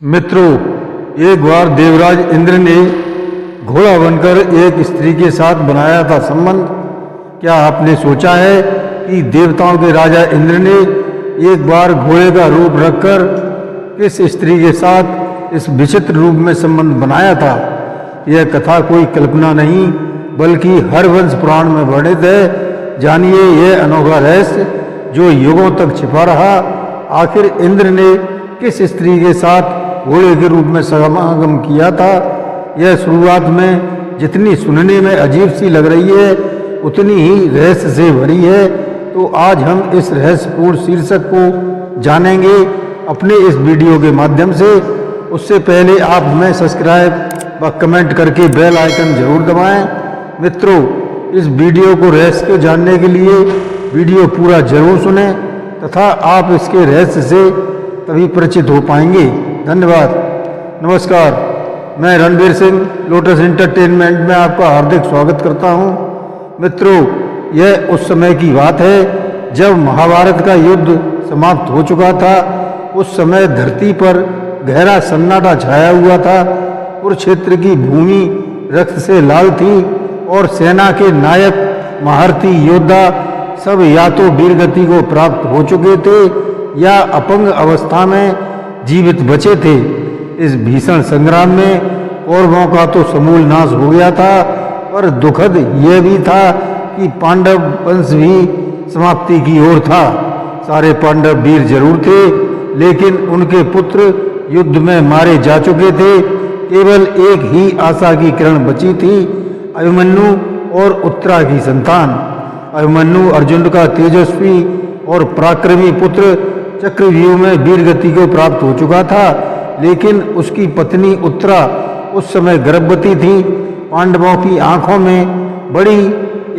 मित्रों, एक बार देवराज इंद्र ने घोड़ा बनकर एक स्त्री के साथ बनाया था संबंध। क्या आपने सोचा है कि देवताओं के राजा इंद्र ने एक बार घोड़े का रूप रखकर किस स्त्री के साथ इस विचित्र रूप में संबंध बनाया था? यह कथा कोई कल्पना नहीं बल्कि हर वंश पुराण में वर्णित है। जानिए यह अनोखा रहस्य जो युगों तक छिपा रहा। आखिर इंद्र ने किस स्त्री के साथ घोड़े के रूप में समागम किया था? यह शुरुआत में जितनी सुनने में अजीब सी लग रही है उतनी ही रहस्य से भरी है। तो आज हम इस रहस्यपूर्ण शीर्षक को जानेंगे अपने इस वीडियो के माध्यम से। उससे पहले आप हमें सब्सक्राइब व कमेंट करके बेल आइकन जरूर दबाएं। मित्रों, इस वीडियो को रहस्य को जानने के लिए वीडियो पूरा जरूर सुनें तथा आप इसके रहस्य से तभी परिचित हो पाएंगे। धन्यवाद। नमस्कार, मैं रणवीर सिंह लोटस एंटरटेनमेंट में आपका हार्दिक स्वागत करता हूं। मित्रों, यह उस समय की बात है जब महाभारत का युद्ध समाप्त हो चुका था। उस समय धरती पर गहरा सन्नाटा छाया हुआ था। कुरुक्षेत्र की भूमि रक्त से लाल थी और सेना के नायक महारथी योद्धा सब या तो वीरगति को प्राप्त हो चुके थे या अपंग अवस्था में जीवित बचे थे। इस भीषण संग्राम में कौरवों का तो समूल नाश हो गया था, पर दुखद यह भी था कि पांडव वंश भी समाप्ति की ओर था। सारे पांडव वीर जरूर थे, लेकिन उनके पुत्र युद्ध में मारे जा चुके थे। केवल एक ही आशा की किरण बची थी, अभिमन्यु और उत्तरा की संतान। अभिमन्यु अर्जुन का तेजस्वी और पराक्रमी पुत्र चक्रव्यूह में वीरगति को प्राप्त हो चुका था, लेकिन उसकी पत्नी उत्तरा उस समय गर्भवती थी। पांडवों की आंखों में बड़ी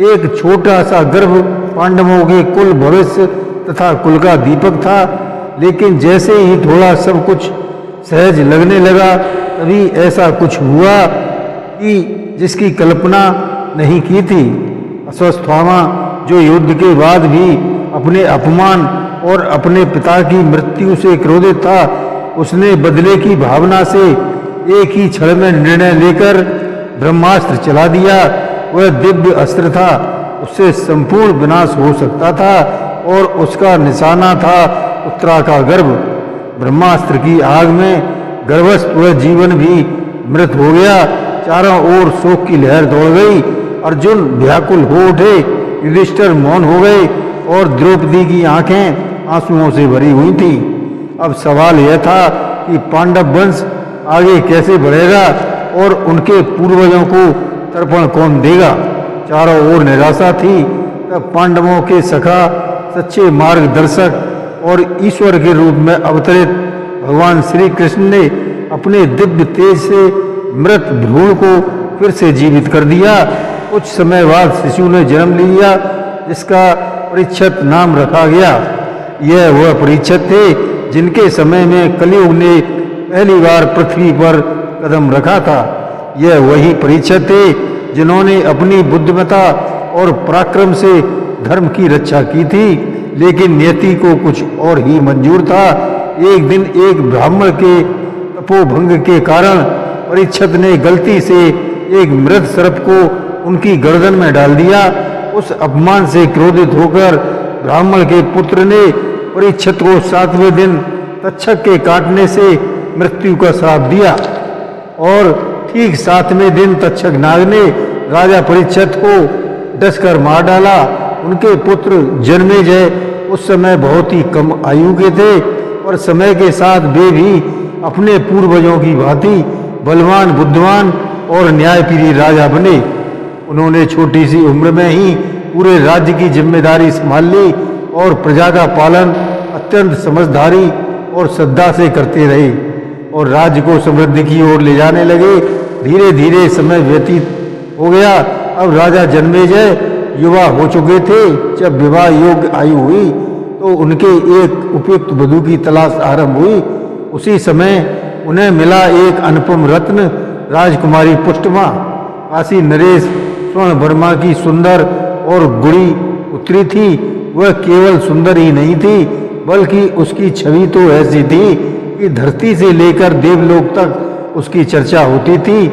एक छोटा सा गर्भ पांडवों के कुल भविष्य तथा कुल का दीपक था। लेकिन जैसे ही थोड़ा सब कुछ सहज लगने लगा, तभी ऐसा कुछ हुआ कि जिसकी कल्पना नहीं की थी। अश्वत्थामा, जो युद्ध के बाद भी अपने अपमान और अपने पिता की मृत्यु से क्रोधित था, उसने बदले की भावना से एक ही क्षण में निर्णय लेकर ब्रह्मास्त्र चला दिया। वह दिव्य अस्त्र था, उससे संपूर्ण विनाश हो सकता था और उसका निशाना था उत्तरा का गर्भ। ब्रह्मास्त्र की आग में गर्भस्थ वह जीवन भी मृत हो गया। चारों ओर शोक की लहर दौड़ गई। अर्जुन व्याकुल हो उठे, युधिष्ठिर मौन हो गए और द्रौपदी की आंखें आंसुओं से भरी हुई थी। अब सवाल यह था कि पांडव वंश आगे कैसे बढ़ेगा और उनके पूर्वजों को तर्पण कौन देगा। चारों ओर निराशा थी। तब पांडवों के सखा, सच्चे मार्गदर्शक और ईश्वर के रूप में अवतरित भगवान श्री कृष्ण ने अपने दिव्य तेज से मृत भ्रूण को फिर से जीवित कर दिया। कुछ समय बाद शिशु ने जन्म लिया, जिसका परीक्षित नाम रखा गया। यह वह परीक्षित थे जिनके समय में कलियुग ने पहली बार पृथ्वी पर कदम रखा था। यह वही परीक्षित थे जिन्होंने अपनी बुद्धिमता और पराक्रम से धर्म की रक्षा की थी, लेकिन नियति को कुछ और ही मंजूर था। एक दिन एक ब्राह्मण के तपोभंग के कारण परीक्षित ने गलती से एक मृत सर्प को उनकी गर्दन में डाल दिया। उस अपमान से क्रोधित होकर ब्राह्मण के पुत्र ने परीक्षित को 7वें दिन तक्षक के काटने से मृत्यु का श्राप दिया और ठीक 7वें दिन तक्षक नाग ने राजा परीक्षित को डसकर मार डाला। उनके पुत्र जन्मेजय उस समय बहुत ही कम आयु के थे, और समय के साथ वे भी अपने पूर्वजों की भांति बलवान, बुद्धिमान और न्यायप्रिय राजा बने। उन्होंने छोटी सी उम्र में ही पूरे राज्य की जिम्मेदारी संभाल ली और प्रजा का पालन अत्यंत समझदारी और श्रद्धा से करते रहे और राज्य को समृद्धि की ओर ले जाने लगे। धीरे धीरे समय व्यतीत हो गया। अब राजा जन्मेजय युवा हो चुके थे। जब विवाह योग्य आयु हुई तो उनके एक उपयुक्त वधू की तलाश आरंभ हुई। उसी समय उन्हें मिला एक अनुपम रत्न, राजकुमारी पुष्टमा। काशी नरेश स्वर्ण वर्मा की सुंदर और गुणी पुत्री थी। वह केवल सुंदर ही नहीं थी, बल्कि उसकी छवि तो ऐसी थी कि धरती से लेकर देवलोक तक उसकी चर्चा होती थी।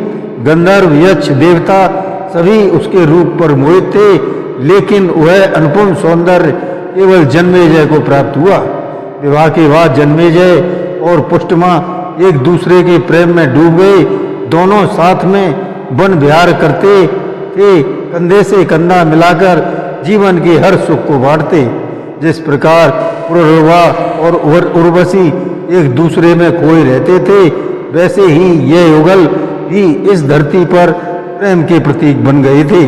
गंधर्व, यक्ष, देवता सभी उसके रूप पर मोहित थे, लेकिन वह अनुपम सौंदर्य केवल जन्मेजय को प्राप्त हुआ। विवाह के बाद जन्मेजय और पुष्टमा एक दूसरे के प्रेम में डूब गए। दोनों साथ में वन विहार करते थे, कंधे से कंधा मिलाकर जीवन के हर सुख को बांटते। जिस प्रकार पुरवा और उर्वशी एक दूसरे में खोए रहते थे, वैसे ही ये युगल भी इस धरती पर प्रेम के प्रतीक बन गए थे।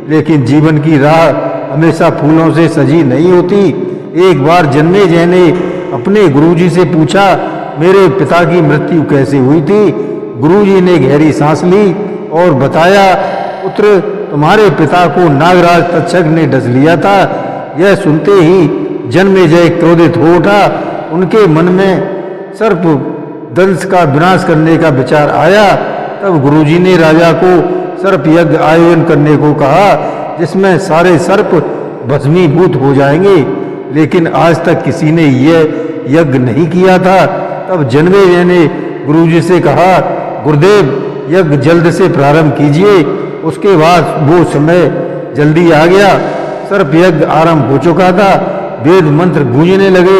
लेकिन जीवन की राह हमेशा फूलों से सजी नहीं होती। एक बार जन्मेजय ने अपने गुरुजी से पूछा, मेरे पिता की मृत्यु कैसे हुई थी? गुरुजी ने गहरी सांस ली और बताया, पुत्र, तुम्हारे पिता को नागराज तक्षक ने डस लिया था। यह सुनते ही जन्मेजय क्रोधित हो उठा। उनके मन में सर्प दंश का विनाश करने का विचार आया। तब गुरुजी ने राजा को सर्प यज्ञ आयोजन करने को कहा, जिसमें सारे सर्प भस्मीभूत हो जाएंगे। लेकिन आज तक किसी ने यह यज्ञ नहीं किया था। तब जन्मेजय ने गुरुजी से कहा, गुरुदेव, यज्ञ जल्द से प्रारंभ कीजिए। उसके बाद वो समय जल्दी आ गया। सर्प यज्ञ आरंभ हो चुका था। वेद मंत्र गूंजने लगे।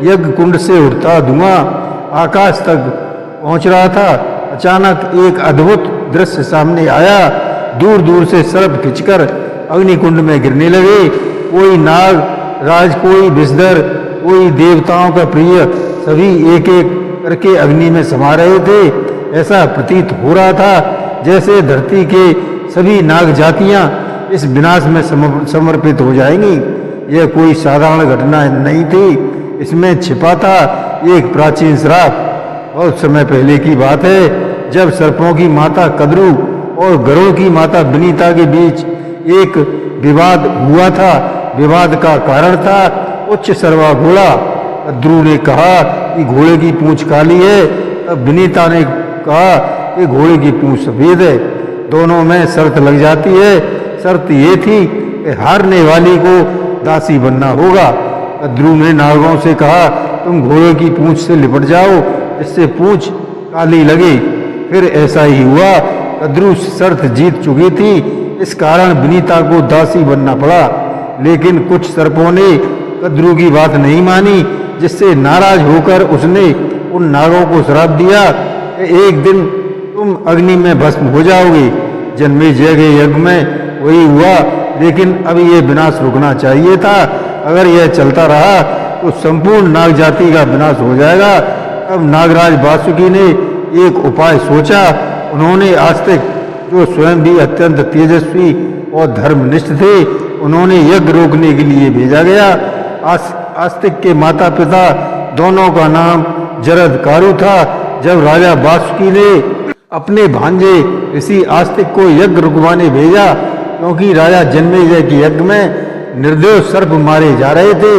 यज्ञ कुंड से उठता धुआं आकाश तक पहुंच रहा था। अचानक एक अद्भुत दृश्य सामने आया। दूर दूर से सर्प खिंचकर अग्निकुंड में गिरने लगे। कोई नाग राज, कोई विषधर, कोई देवताओं का प्रिय, सभी एक एक करके अग्नि में समा रहे थे। ऐसा प्रतीत हो रहा था जैसे धरती के सभी नाग जातियां इस विनाश में समर्पित हो जाएंगी। यह कोई साधारण घटना नहीं थी, इसमें छिपा था एक प्राचीन श्राप। बहुत समय पहले की बात है, जब सर्पों की माता कद्रू और गरुड़ की माता विनीता के बीच एक विवाद हुआ था। विवाद का कारण था उच्च सर्वा घोड़ा। कद्रू ने कहा कि घोड़े की पूंछ काली है, तब विनीता ने कहा कि घोड़े की पूंछ सफेद है। दोनों में शर्त लग जाती है। शर्त ये थी कि हारने वाली को दासी बनना होगा। कद्रू ने नागों से कहा, तुम घोड़े की पूंछ से लिपट जाओ, इससे पूंछ काली लगे। फिर ऐसा ही हुआ। कद्रू शर्त जीत चुकी थी, इस कारण विनीता को दासी बनना पड़ा। लेकिन कुछ सर्पों ने कद्रू की बात नहीं मानी, जिससे नाराज होकर उसने उन नागों को श्राप दिया कि एक दिन तुम अग्नि में भस्म हो जाओगे। जन्मेजय के यज्ञ में वही हुआ, लेकिन अब ये विनाश रुकना चाहिए था। अगर यह चलता रहा तो संपूर्ण नाग जाति का विनाश हो जाएगा। अब नागराज वासुकी ने एक उपाय सोचा। उन्होंने आस्तिक, जो स्वयं भी अत्यंत तेजस्वी और धर्मनिष्ठ थे, उन्होंने यज्ञ रोकने के लिए भेजा गया। आस्तिक के माता पिता दोनों का नाम जरद कारु था। जब राजा वासुकी ने अपने भांजे ऋषि आस्तिक को यज्ञ रुकवाने भेजा, क्योंकि राजा जन्मेजय के यज्ञ में निर्दोष सर्प मारे जा रहे थे,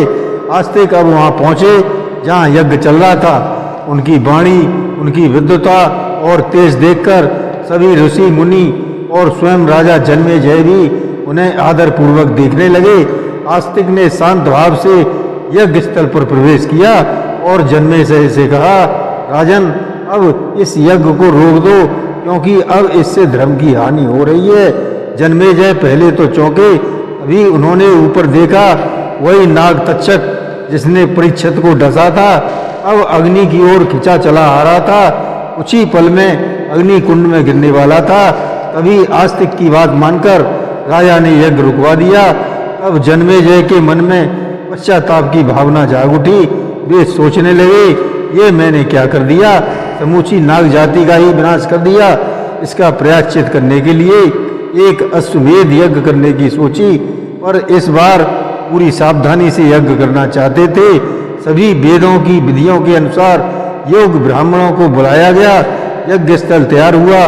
आस्तिक अब वहां पहुंचे जहां यज्ञ चल रहा था। उनकी वाणी, उनकी विद्वता और तेज देखकर सभी ऋषि मुनि और स्वयं राजा जन्मेजय भी उन्हें आदर पूर्वक देखने लगे। आस्तिक ने शांत भाव से यज्ञ स्थल पर प्रवेश किया और जन्मेजय से कहा, राजन, अब इस यज्ञ को रोक दो, क्योंकि अब इससे धर्म की हानि हो रही है। जन्मेजय पहले तो चौंके, अभी उन्होंने ऊपर देखा, वही नाग तक्षक जिसने परीक्षित को डसा था, अब अग्नि की ओर खिंचा चला आ रहा था। कुछ ही पल में अग्नि कुंड में गिरने वाला था। तभी आस्तिक की बात मानकर राजा ने यज्ञ रुकवा दिया। अब जन्मेजय के मन में पश्चाताप की भावना जाग उठी। वे सोचने लगे, ये मैंने क्या कर दिया? समूची नाग जाति का ही विनाश कर दिया। इसका प्रायश्चित करने के लिए एक अश्वमेध यज्ञ करने की सोची, पर इस बार पूरी सावधानी से यज्ञ करना चाहते थे। सभी वेदों की विधियों के अनुसार योग ब्राह्मणों को बुलाया गया। यज्ञ स्थल तैयार हुआ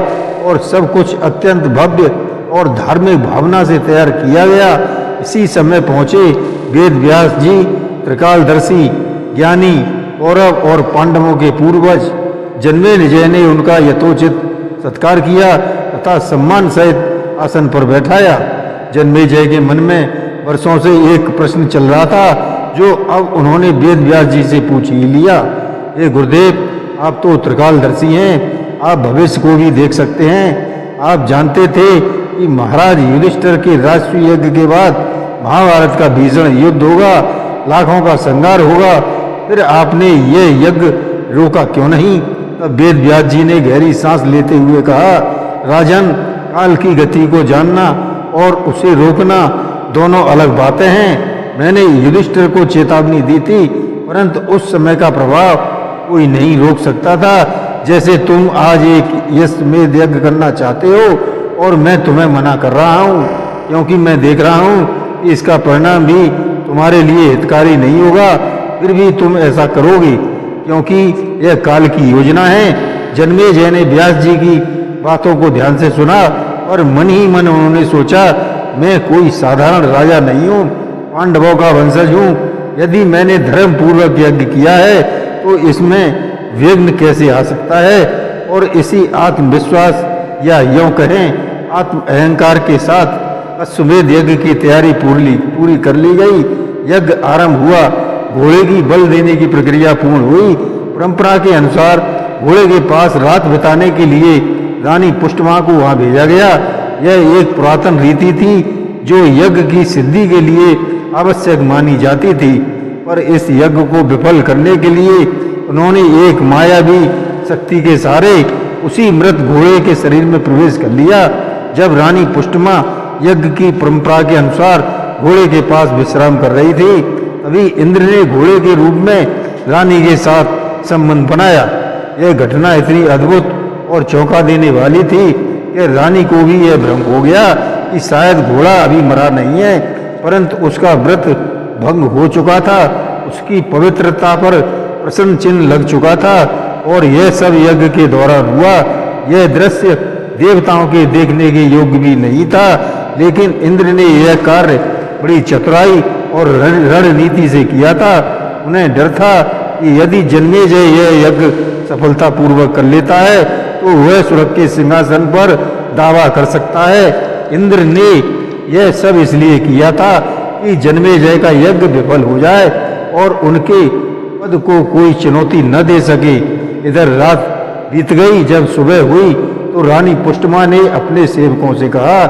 और सब कुछ अत्यंत भव्य और धार्मिक भावना से तैयार किया गया। इसी समय पहुंचे वेद व्यास जी, त्रिकालदर्शी ज्ञानी, कौरव और पांडवों के पूर्वज। जन्मेजय ने उनका यथोचित सत्कार किया तथा सम्मान सहित आसन पर बैठाया। जन्मेजय के मन में वर्षों से एक प्रश्न चल रहा था, जो अब उन्होंने वेद व्यास जी से पूछ ही लिया। हे गुरुदेव, आप तो त्रिकालदर्शी हैं, आप भविष्य को भी देख सकते हैं। आप जानते थे कि महाराज युधिष्ठिर के राष्ट्रीय यज्ञ के बाद महाभारत का भीषण युद्ध होगा, लाखों का संहार होगा, फिर आपने ये यज्ञ रोका क्यों नहीं? तब वेद व्यास जी ने गहरी सांस लेते हुए कहा, राजन, काल की गति को जानना और उसे रोकना दोनों अलग बातें हैं। मैंने युधिष्ठिर को चेतावनी दी थी, परंतु उस समय का प्रभाव कोई नहीं रोक सकता था। जैसे तुम आज एक यज्ञ यज्ञ करना चाहते हो और मैं तुम्हें मना कर रहा हूँ, क्योंकि मैं देख रहा हूँ कि इसका परिणाम भी तुम्हारे लिए हितकारी नहीं होगा, फिर भी तुम ऐसा करोगे क्योंकि यह काल की योजना है। जन्मेजय ने व्यास जी की बातों को ध्यान से सुना और मन ही मन उन्होंने सोचा, मैं कोई साधारण राजा नहीं हूँ, पांडवों का वंशज हूँ। यदि मैंने धर्म पूर्वक यज्ञ किया है तो इसमें विघ्न कैसे आ सकता है? और इसी आत्मविश्वास या यूं कहें आत्म अहंकार के साथ अश्वमेध यज्ञ की तैयारी पूरी कर ली गई। यज्ञ आरंभ हुआ, घोड़े की बल देने की प्रक्रिया पूर्ण हुई। परंपरा के अनुसार घोड़े के पास रात बिताने के लिए रानी पुष्टमा को वहां भेजा गया। यह एक पुरातन रीति थी जो यज्ञ की सिद्धि के लिए आवश्यक मानी जाती थी, पर इस यज्ञ को विफल करने के लिए उन्होंने एक मायावी शक्ति के सहारे उसी मृत घोड़े के शरीर में प्रवेश कर लिया। जब रानी पुष्टमा यज्ञ की परंपरा के अनुसार घोड़े के पास विश्राम कर रही थी, तभी इंद्र ने घोड़े के रूप में रानी के साथ संबंध बनाया। यह घटना इतनी अद्भुत और चौंका देने वाली थी कि रानी को भी यह भ्रम हो गया कि शायद घोड़ा अभी मरा नहीं है, परंतु उसका व्रत भंग हो चुका था, उसकी पवित्रता पर प्रश्न चिन्ह लग चुका था और यह सब यज्ञ के दौरान हुआ। यह दृश्य देवताओं के देखने के योग्य भी नहीं था, लेकिन इंद्र ने यह कार्य बड़ी चतुराई और रणनीति से किया था। उन्हें डर था कि यदि जन्मेजय यह यज्ञ सफलतापूर्वक कर लेता है तो वह स्वर्ग के सिंहासन पर दावा कर सकता है। इंद्र ने यह सब इसलिए किया था कि जन्मेजय का यज्ञ विफल हो जाए और उनके पद को कोई चुनौती न दे सके। इधर रात बीत गई। जब सुबह हुई तो रानी पुष्टमा ने अपने सेवकों से कहा,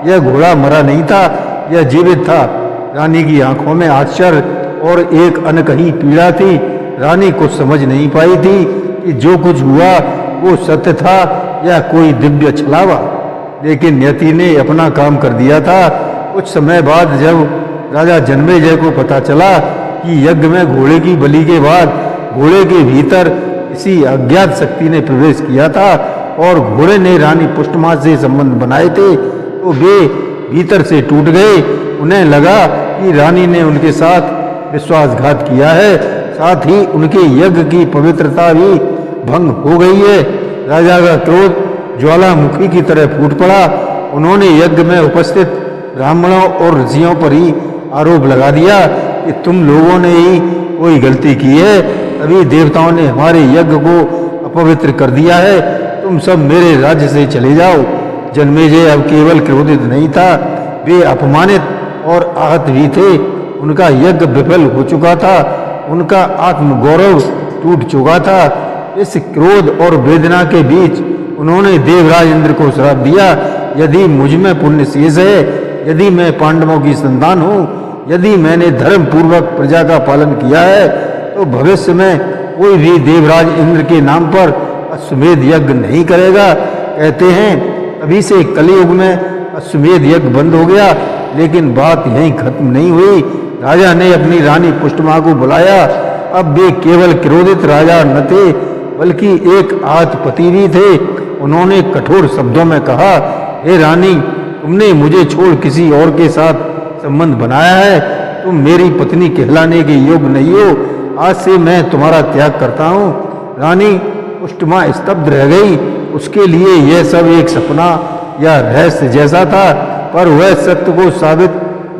यह घोड़ा मरा नहीं था, यह जीवित था। रानी की आंखों में आश्चर्य और एक अनकही पीड़ा थी। रानी कुछ समझ नहीं पाई थी कि जो कुछ हुआ वो सत्य था या कोई दिव्य छलावा, लेकिन नियति ने अपना काम कर दिया था। कुछ समय बाद जब राजा जन्मेजय को पता चला कि यज्ञ में घोड़े की बलि के बाद घोड़े के भीतर किसी अज्ञात शक्ति ने प्रवेश किया था और घोड़े ने रानी पुष्टमा से संबंध बनाए थे, तो वे भीतर से टूट गए। उन्हें लगा कि रानी ने उनके साथ विश्वासघात किया है, साथ ही उनके यज्ञ की पवित्रता भी भंग हो गई है। राजा का क्रोध ज्वालामुखी की तरह फूट पड़ा। उन्होंने यज्ञ में उपस्थित ब्राह्मणों और ऋषियों पर ही आरोप लगा दिया कि तुम लोगों ने ही कोई गलती की है, तभी देवताओं ने हमारे यज्ञ को अपवित्र कर दिया है। तुम सब मेरे राज्य से चले जाओ। जन्मेजय अब केवल क्रोधित नहीं था, वे अपमानित और आहत भी थे। उनका यज्ञ विफल हो चुका था, उनका आत्मगौरव टूट चुका था। इस क्रोध और वेदना के बीच उन्होंने देवराज इंद्र को श्राप दिया, यदि मुझ में पुण्य शेष है, यदि मैं पांडवों की संतान हूँ, यदि मैंने धर्म पूर्वक प्रजा का पालन किया है, तो भविष्य में कोई भी देवराज इंद्र के नाम पर अश्वमेध यज्ञ नहीं करेगा। कहते हैं तभी से कलयुग में अश्वमेध यज्ञ बंद हो गया। लेकिन बात यहीं खत्म नहीं हुई। राजा ने अपनी रानी पुष्टमा को बुलाया। अब वे केवल क्रोधित राजा न थे, बल्कि एक आतपति भी थे। उन्होंने कठोर शब्दों में कहा, हे रानी, तुमने मुझे छोड़ किसी और के साथ संबंध बनाया है, तुम मेरी पत्नी कहलाने के योग्य नहीं हो। आज से मैं तुम्हारा त्याग करता हूँ। रानी पुष्टमा स्तब्ध रह गई। उसके लिए यह सब एक सपना या रहस्य जैसा था, पर वह सत्य को साबित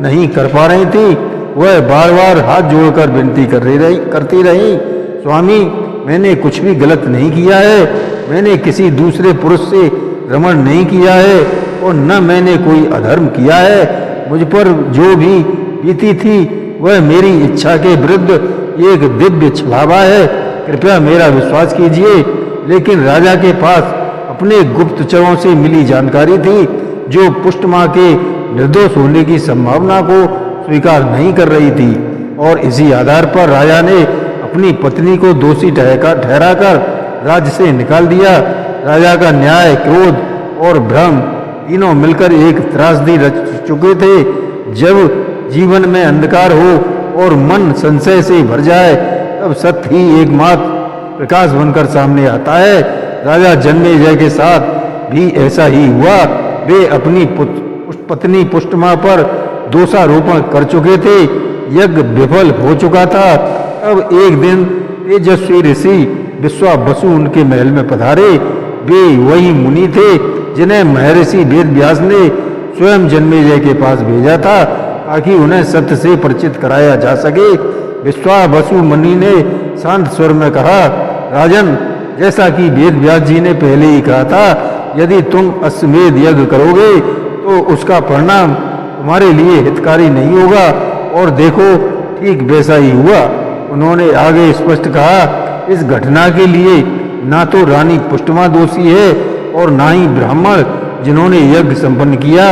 नहीं कर पा रही थी। वह बार बार हाथ जोड़कर विनती करती रही, स्वामी, मैंने कुछ भी गलत नहीं किया है, मैंने किसी दूसरे पुरुष से रमण नहीं किया है और न मैंने कोई अधर्म किया है। मुझ पर जो भी बीती थी वह मेरी इच्छा के विरुद्ध एक दिव्य छलावा है। कृपया मेरा विश्वास कीजिए। लेकिन राजा के पास अपने गुप्तचरों से मिली जानकारी थी जो पुष्टमा के निर्दोष होने की संभावना को स्वीकार नहीं कर रही थी, और इसी आधार पर राजा ने अपनी पत्नी को दोषी ठहराकर राज्य से निकाल दिया। राजा का न्याय, क्रोध और भ्रम तीनों मिलकर एक त्रासदी रच चुके थे। जब जीवन में अंधकार हो और मन संशय से भर जाए, तब सत्य ही एकमात्र प्रकाश बनकर सामने आता है। राजा जन्मेजय के साथ भी ऐसा ही हुआ। वे अपनी पत्नी पुष्टमा पर दोषारोपण कर चुके थे। यज्ञ विफल हो चुका था। अब एक दिन तेजस्वी ऋषि विश्वावसु उनके महल में पधारे। वे वही मुनि थे जिन्हें महर्षि वेदव्यास ने स्वयं जन्मेजय के पास भेजा था ताकि उन्हें सत्य से परिचित कराया जा सके। विश्वावसु मुनि ने शांत स्वर में कहा, राजन, जैसा कि वेदव्यास जी ने पहले ही कहा था, यदि तुम अश्वमेध यज्ञ करोगे तो उसका परिणाम तुम्हारे लिए हितकारी नहीं होगा। और देखो, ठीक वैसा ही हुआ। उन्होंने आगे स्पष्ट कहा, इस घटना के लिए ना तो रानी पुष्टमा दोषी है और ना ही ब्राह्मण जिन्होंने यज्ञ संपन्न किया,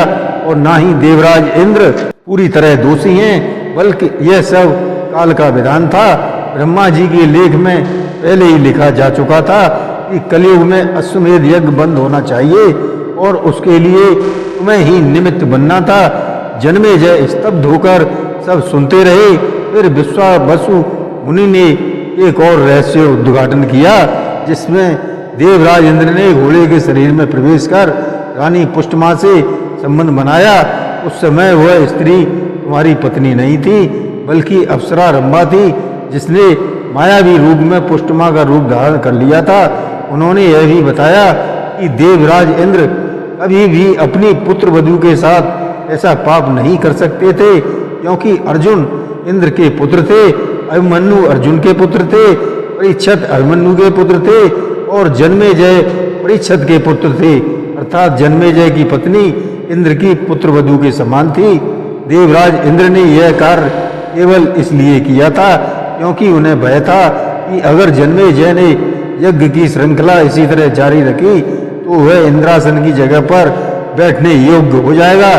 और ना ही देवराज इंद्र पूरी तरह दोषी हैं, बल्कि यह सब काल का विधान था। ब्रह्मा जी के लेख में पहले ही लिखा जा चुका था कि कलयुग में अश्वमेध यज्ञ बंद होना चाहिए, और उसके लिए तुम्हें ही निमित्त बनना था। जन्मेजय स्तब्ध होकर सब सुनते रहे। फिर विश्वावसु मुनि ने एक और रहस्य उद्घाटन किया, जिसमें देवराज इंद्र ने घोड़े के शरीर में प्रवेश कर रानी पुष्टमा से संबंध बनाया। उस समय वह स्त्री तुम्हारी पत्नी नहीं थी, बल्कि अप्सरा रंभा थी, जिसने मायावी रूप में पुष्टमा का रूप धारण कर लिया था। उन्होंने यह भी बताया कि देवराज इंद्र कभी भी अपनी पुत्र वधू के साथ ऐसा पाप नहीं कर सकते थे, क्योंकि अर्जुन इंद्र के पुत्र थे, अभिमन्यु अर्जुन के पुत्र थे, परीक्षित अभिमन्यु के पुत्र थे, और जन्मेजय परीक्षित के पुत्र थे। अर्थात जन्मेजय की पत्नी इंद्र की पुत्र वधू के समान थी। देवराज इंद्र ने यह कार्य केवल इसलिए किया था क्योंकि उन्हें भय था कि अगर जन्मेजय ने यज्ञ की श्रृंखला इसी तरह जारी रखी तो वह इंद्रासन की जगह पर बैठने योग्य हो जाएगा।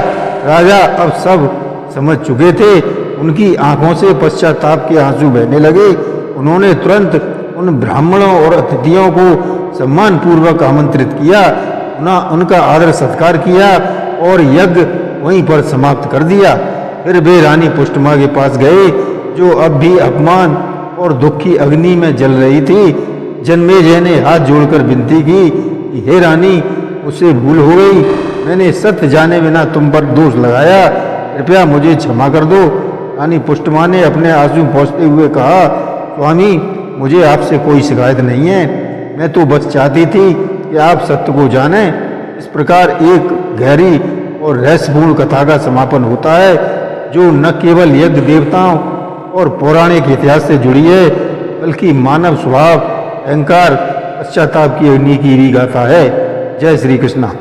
राजा अब सब समझ चुके थे। उनकी आंखों से पश्चाताप के आंसू बहने लगे। उन्होंने तुरंत उन ब्राह्मणों और अतिथियों को सम्मान पूर्वक आमंत्रित किया, उनका आदर सत्कार किया और यज्ञ वहीं पर समाप्त कर दिया। फिर वे रानी पुष्टमा के पास गए, जो अब भी अपमान और दुख की अग्नि में जल रही थी। जन्मेजय ने हाथ जोड़कर विनती की कि हे रानी, मुझसे भूल हो गई। मैंने सत्य जाने बिना तुम पर दोष लगाया, कृपया मुझे क्षमा कर दो। रानी पुष्टमा ने अपने आंसू पोंछते हुए कहा, स्वामी, मुझे आपसे कोई शिकायत नहीं है। मैं तो बस चाहती थी कि आप सत्य को जानें। इस प्रकार एक गहरी और रहस्यपूर्ण कथा का समापन होता है, जो न केवल यज्ञ देवताओं और पौराणिक इतिहास से जुड़ी है, बल्कि मानव स्वभाव, अहंकार, पश्चाताप की अग्नि की भी गाथा है। जय श्री कृष्णा।